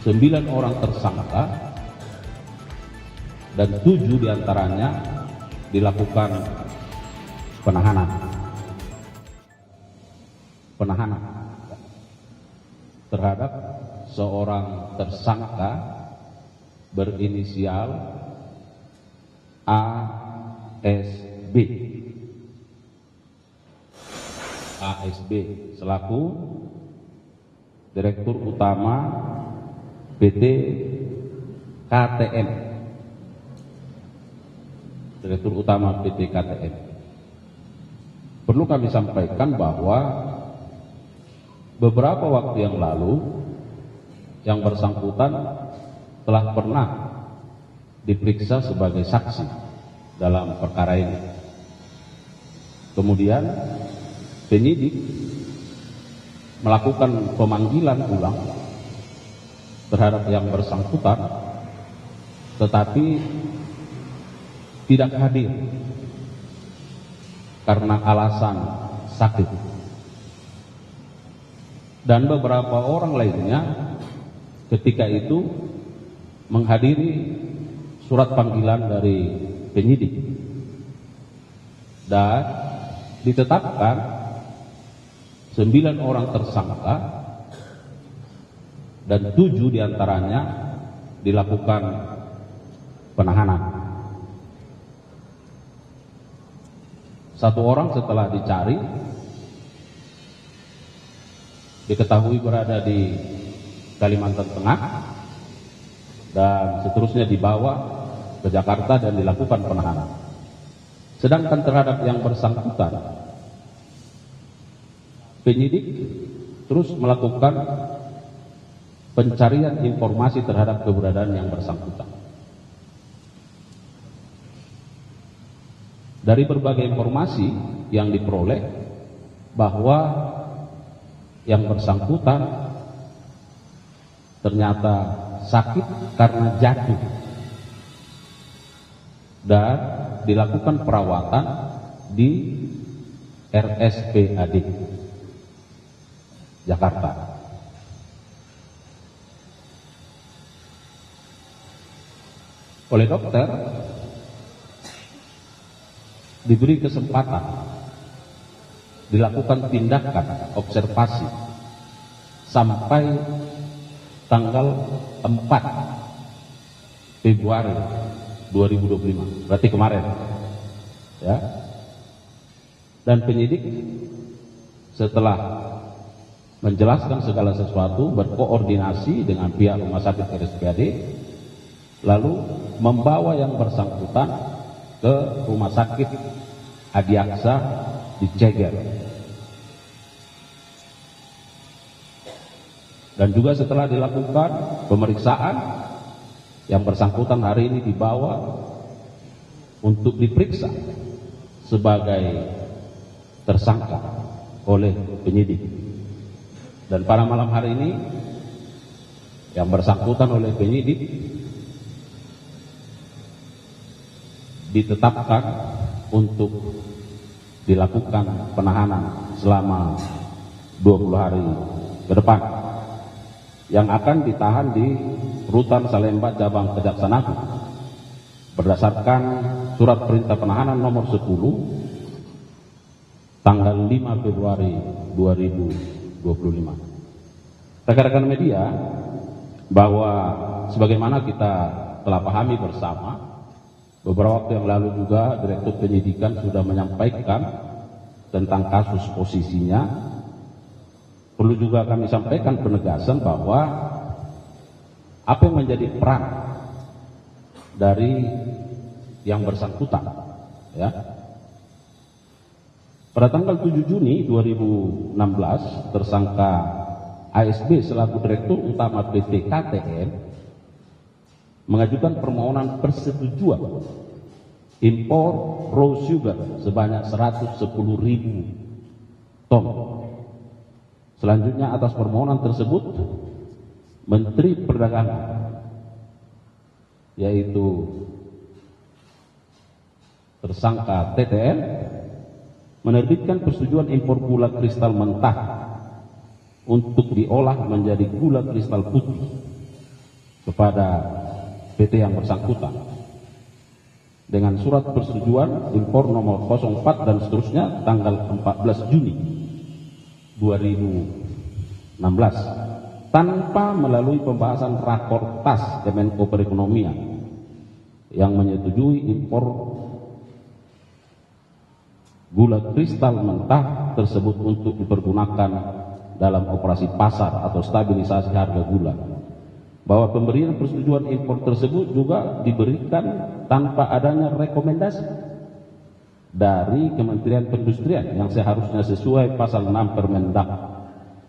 9 orang tersangka dan 7 diantaranya dilakukan penahanan terhadap seorang tersangka berinisial ASB selaku Direktur Utama PT KTM. Perlu kami sampaikan bahwa beberapa waktu yang lalu yang bersangkutan telah pernah diperiksa sebagai saksi dalam perkara ini. Kemudian penyidik melakukan pemanggilan ulang terhadap yang bersangkutan, tetapi tidak hadir karena alasan sakit. Dan beberapa orang lainnya ketika itu menghadiri surat panggilan dari penyidik dan ditetapkan 9 orang tersangka dan 7 diantaranya dilakukan penahanan. 1 orang setelah dicari diketahui berada di Kalimantan Tengah dan seterusnya dibawa ke Jakarta dan dilakukan penahanan. Sedangkan terhadap yang bersangkutan, penyidik terus melakukan pencarian informasi terhadap keberadaan yang bersangkutan. Dari berbagai informasi yang diperoleh bahwa yang bersangkutan ternyata sakit karena jatuh dan dilakukan perawatan di RSPAD Jakarta. Oleh dokter diberi kesempatan dilakukan tindakan observasi sampai tanggal 4 Februari 2025, berarti kemarin ya. Dan penyidik setelah menjelaskan segala sesuatu, berkoordinasi dengan pihak rumah sakit RSPAD, lalu membawa yang bersangkutan ke rumah sakit Adiaksa di Ceger. Dan juga setelah dilakukan pemeriksaan, yang bersangkutan hari ini dibawa untuk diperiksa sebagai tersangka oleh penyidik. Dan pada malam hari ini yang bersangkutan oleh penyidik ditetapkan untuk dilakukan penahanan selama 20 hari ke depan, yang akan ditahan di Rutan Salemba Cabang Kejaksaan Agung berdasarkan surat perintah penahanan nomor 10 tanggal 5 Februari 2025. Rekan-rekan media, bahwa sebagaimana kita telah pahami bersama, beberapa waktu yang lalu juga Direktur Penyidikan sudah menyampaikan tentang kasus posisinya. Perlu juga kami sampaikan penegasan bahwa apa yang menjadi peran dari yang bersangkutan, ya. Pada tanggal 7 Juni 2016, tersangka ASB selaku Direktur Utama PT KTM mengajukan permohonan persetujuan impor raw sugar sebanyak 110.000 ton. Selanjutnya atas permohonan tersebut, Menteri Perdagangan, yaitu tersangka TTN, menerbitkan persetujuan impor gula kristal mentah untuk diolah menjadi gula kristal putih kepada PT yang bersangkutan dengan surat persetujuan impor nomor 04 dan seterusnya tanggal 14 Juni 2016 tanpa melalui pembahasan Rakortas Kemenko Perekonomian yang menyetujui impor gula kristal mentah tersebut untuk dipergunakan dalam operasi pasar atau stabilisasi harga gula, bahwa pemberian persetujuan impor tersebut juga diberikan tanpa adanya rekomendasi dari Kementerian Perindustrian yang seharusnya sesuai pasal 6 Permendak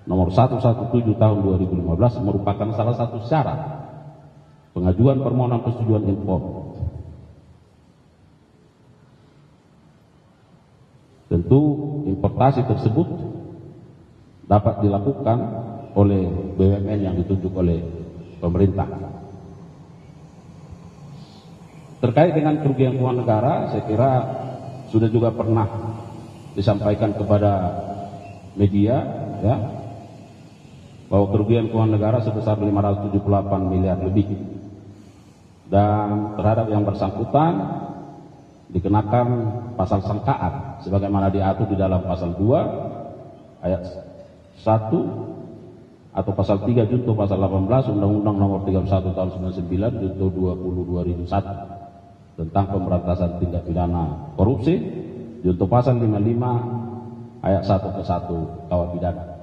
nomor 117 tahun 2015 merupakan salah satu syarat pengajuan permohonan persetujuan impor. Tentu importasi tersebut dapat dilakukan oleh BUMN yang ditunjuk oleh pemerintah. Terkait dengan kerugian keuangan negara, saya kira sudah juga pernah disampaikan kepada media, ya, bahwa kerugian keuangan negara sebesar 578 miliar lebih, dan terhadap yang bersangkutan dikenakan pasal sangkaan sebagaimana diatur di dalam pasal 2 ayat 1 atau pasal 3 junto pasal 18 Undang-Undang nomor 31 tahun 99 junto 20 2001 tentang pemberantasan tindak pidana korupsi junto pasal 55 ayat 1 ke 1 KUH pidana.